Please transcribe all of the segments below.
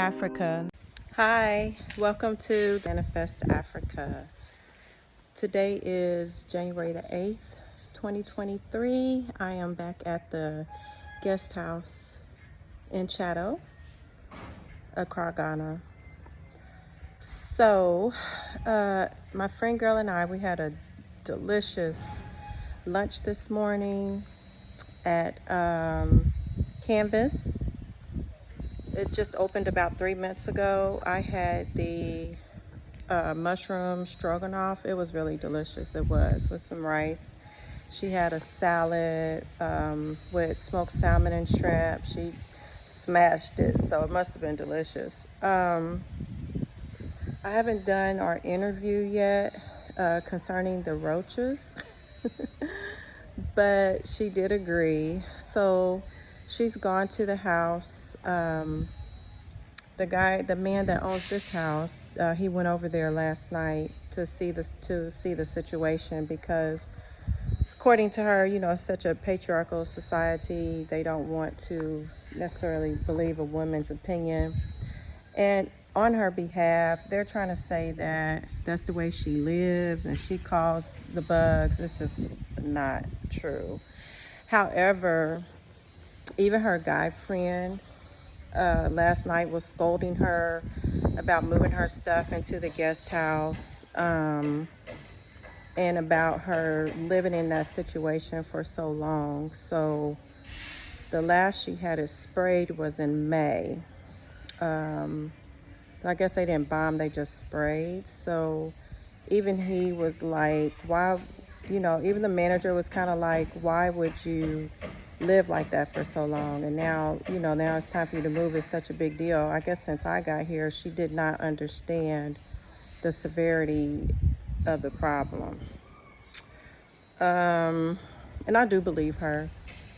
Africa. Hi, welcome to Manifest Africa. Today is January the 8th, 2023. I am back at the guest house in Chateau, Accra, Ghana. So, my friend girl and I, we had a delicious lunch this morning at Canvas. It just opened about 3 minutes ago. I had the mushroom stroganoff. It was really delicious. It was, with some rice. She had a salad with smoked salmon and shrimp. She smashed it, so it must have been delicious. I haven't done our interview yet concerning the roaches, but she did agree. So she's gone to the house. The man that owns this house, he went over there last night to see the situation, because according to her, it's such a patriarchal society. They don't want to necessarily believe a woman's opinion. And on her behalf, they're trying to say that that's the way she lives and she caused the bugs. It's just not true. However, even her guy friend last night was scolding her about moving her stuff into the guest house, and about her living in that situation for so long. So the last she had it sprayed was in May. But I guess they didn't bomb, they just sprayed. So even he was like, why, even the manager was kind of like, why would you live like that for so long? And now, now it's time for you to move. It's such a big deal. I guess since I got here, she did not understand the severity of the problem. And I do believe her.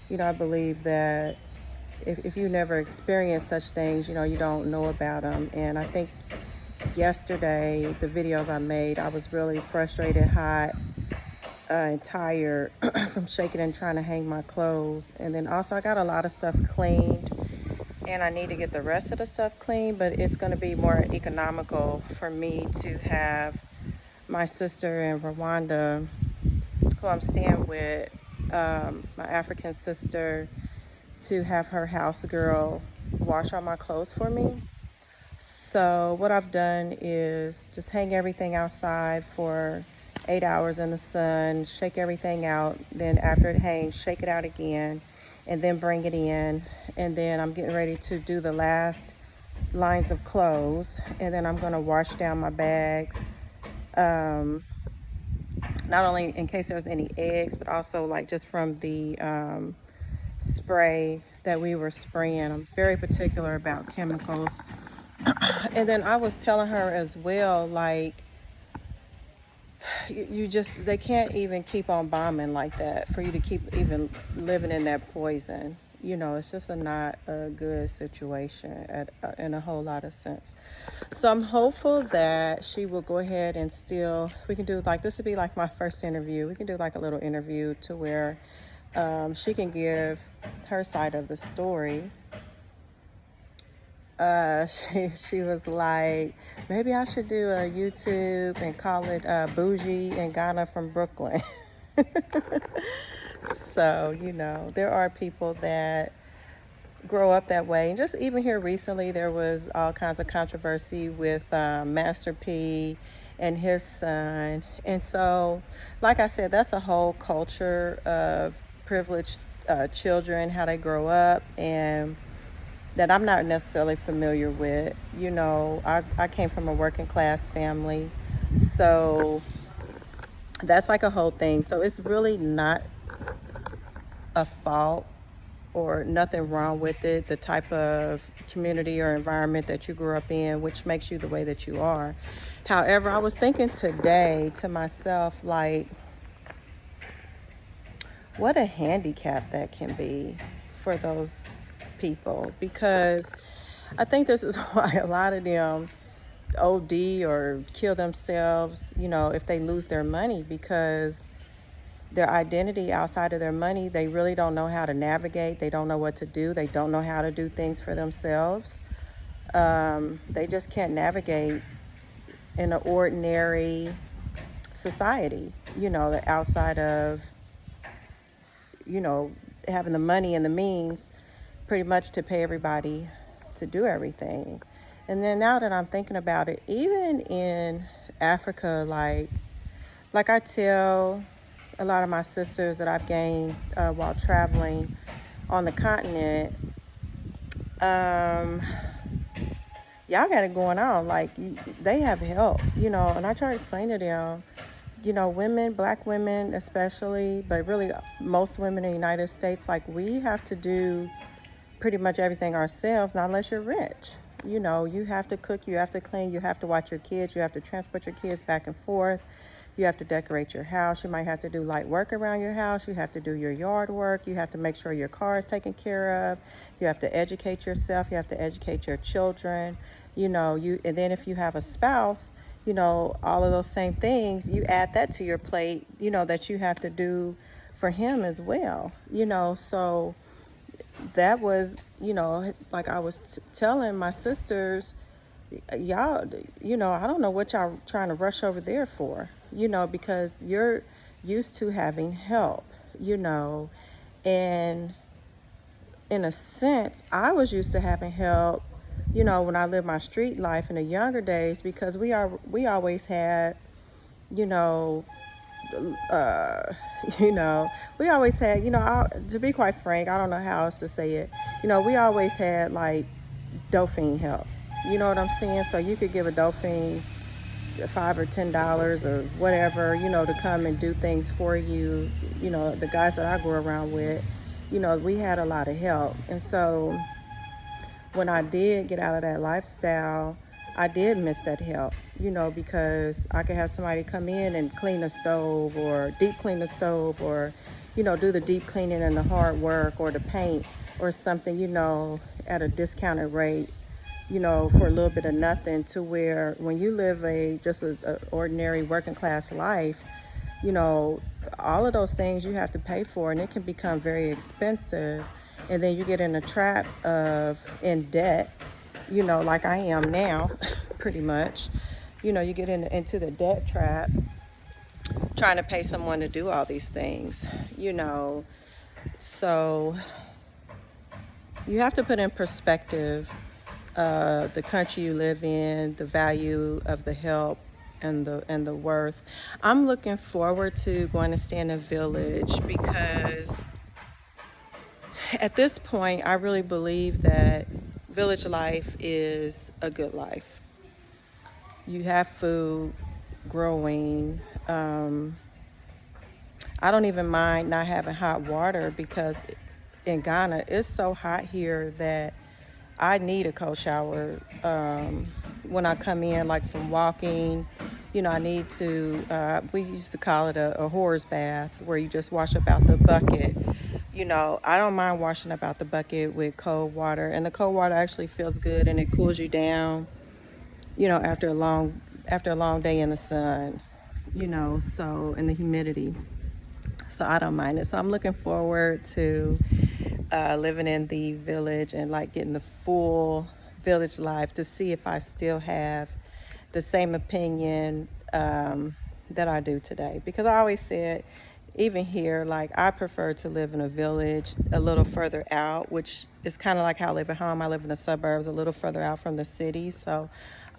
I believe that if you never experienced such things, you don't know about them. And I think yesterday, the videos I made, I was really frustrated, hot, and tired from shaking and trying to hang my clothes. And then also I got a lot of stuff cleaned, and I need to get the rest of the stuff cleaned, but it's going to be more economical for me to have my sister in Rwanda, who I'm staying with, my African sister, to have her house girl wash all my clothes for me. So what I've done is just hang everything outside for 8 hours in the sun, shake everything out. Then after it hangs, shake it out again, and then bring it in. And then I'm getting ready to do the last lines of clothes. And then I'm going to wash down my bags, not only in case there's any eggs, but also like just from the spray that we were spraying. I'm very particular about chemicals. And then I was telling her as well, like, they can't even keep on bombing like that for you to keep even living in that poison. It's just not a good situation in a whole lot of sense. So I'm hopeful that she will go ahead and we can do like, this would be like my first interview. We can do like a little interview to where she can give her side of the story. She was like, maybe I should do a YouTube and call it Bougie in Ghana from Brooklyn. So, there are people that grow up that way. And just even here recently, there was all kinds of controversy with Master P and his son. And so, like I said, that's a whole culture of privileged children, how they grow up, and that I'm not necessarily familiar with. I came from a working class family, so that's like a whole thing. So it's really not a fault or nothing wrong with it, the type of community or environment that you grew up in, which makes you the way that you are. However, I was thinking today to myself, like, what a handicap that can be for those people, because I think this is why a lot of them OD or kill themselves, if they lose their money, because their identity outside of their money, they really don't know how to navigate. They don't know what to do. They don't know how to do things for themselves. They just can't navigate in an ordinary society, the outside of, you know, having the money and the means pretty much to pay everybody to do everything. And then now that I'm thinking about it, even in Africa, like I tell a lot of my sisters that I've gained while traveling on the continent, y'all got it going on. Like, they have help, and I try to explain to them, women, black women especially, but really most women in the United States, like, we have to do pretty much everything ourselves, not unless you're rich. You have to cook, you have to clean, you have to watch your kids, you have to transport your kids back and forth. You have to decorate your house. You might have to do light work around your house. You have to do your yard work. You have to make sure your car is taken care of. You have to educate yourself. You have to educate your children. And then if you have a spouse, all of those same things, you add that to your plate, that you have to do for him as well. So that was, like I was telling my sisters, y'all, I don't know what y'all trying to rush over there for, because you're used to having help, and in a sense, I was used to having help, when I lived my street life in the younger days, because we always had, you know, uh, we always had, to be quite frank, I don't know how else to say it, we always had like Dauphine help. You know what I'm saying? So you could give a Dauphine $5 or $10 or whatever, to come and do things for you. The guys that I grew around with, we had a lot of help. And so when I did get out of that lifestyle, I did miss that help, because I could have somebody come in and clean the stove or deep clean the stove or, do the deep cleaning and the hard work or the paint or something, at a discounted rate, for a little bit of nothing, to where when you live just a ordinary working class life, all of those things you have to pay for, and it can become very expensive. And then you get in a trap in debt, like I am now, pretty much. You get into the debt trap trying to pay someone to do all these things, So you have to put in perspective the country you live in, the value of the help and the worth. I'm looking forward to going to stay in a village, because at this point I really believe that village life is a good life. You have food growing. I don't even mind not having hot water, because in Ghana it's so hot here that I need a cold shower when I come in, like from walking. I need to, we used to call it a horse bath, where you just wash up out the bucket. I don't mind washing up out the bucket with cold water, and the cold water actually feels good and it cools you down, after a long day in the sun, so, in the humidity. So I don't mind it. So I'm looking forward to living in the village and like getting the full village life, to see if I still have the same opinion that I do today. Because I always said, even here, like, I prefer to live in a village a little further out, which is kind of like how I live at home. I live in the suburbs, a little further out from the city. So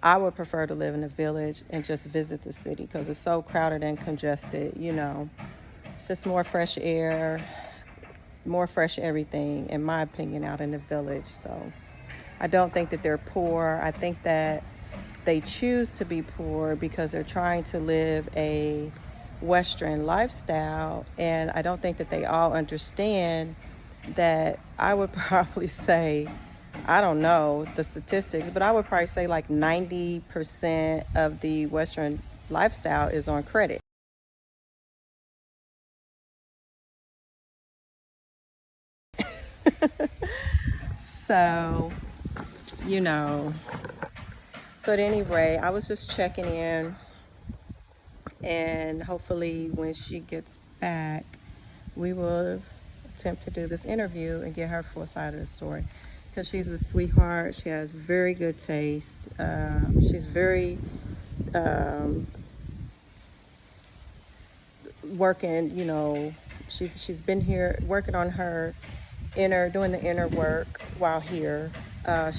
I would prefer to live in a village and just visit the city, because it's so crowded and congested. It's just more fresh air, more fresh everything, in my opinion, out in the village. So I don't think that they're poor. I think that they choose to be poor because they're trying to live a Western lifestyle. And I don't think that they all understand that. I would probably say, I don't know the statistics, but I would probably say like 90% of the Western lifestyle is on credit. So, you know, so at any rate, I was just checking in, and hopefully when she gets back, we will attempt to do this interview and get her full side of the story. because she's a sweetheart. She has very good taste. She's very working, you know, she's been here working on her doing the inner work while here.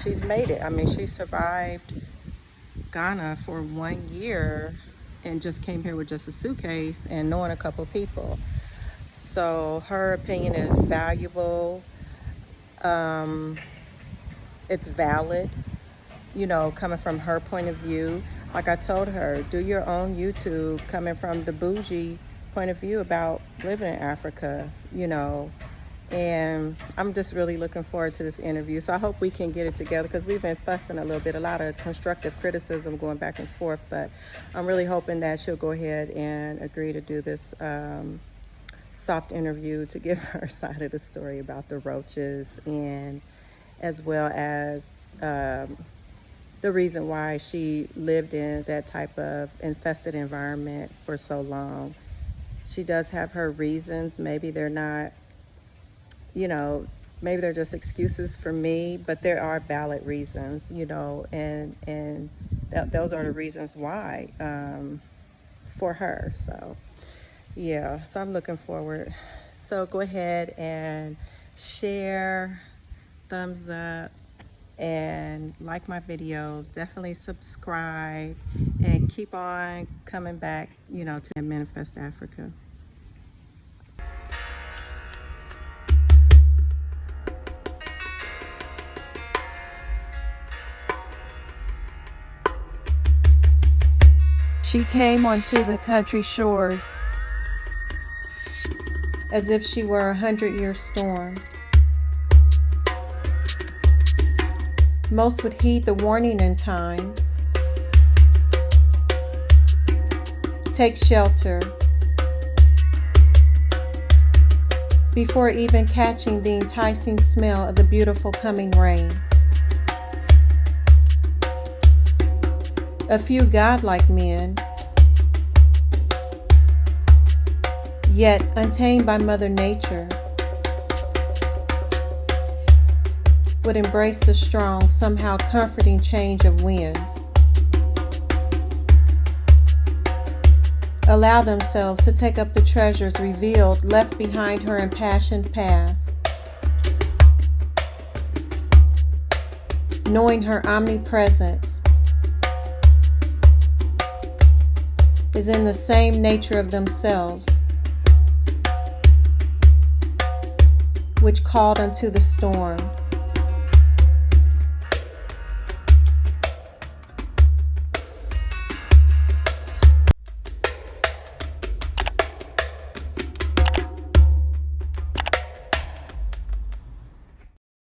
She's made it. I mean, she survived Ghana for 1 year and just came here with just a suitcase and knowing a couple people. So her opinion is valuable. It's valid, you know, coming from her point of view. Like I told her, do your own YouTube coming from the bougie point of view about living in Africa, you know. And I'm just really looking forward to this interview. So I hope we can get it together, because we've been fussing a little bit, a lot of constructive criticism going back and forth. But I'm really hoping that she'll go ahead and agree to do this soft interview to give her side of the story about the roaches, and as well as the reason why she lived in that type of infested environment for so long. She does have her reasons. Maybe they're not, you know, maybe they're just excuses for me, but there are valid reasons, you know, and those are the reasons why for her. So yeah, so I'm looking forward. So go ahead and share, thumbs up, and like my videos. Definitely subscribe and keep on coming back, you know, to Manifest Africa. She came onto the country shores as if she were a 100-year storm. Most would heed the warning in time, take shelter, before even catching the enticing smell of the beautiful coming rain. A few godlike men, yet untamed by Mother Nature, would embrace the strong, somehow comforting change of winds. Allow themselves to take up the treasures revealed, left behind her impassioned path. Knowing her omnipresence is in the same nature of themselves, which called unto the storm.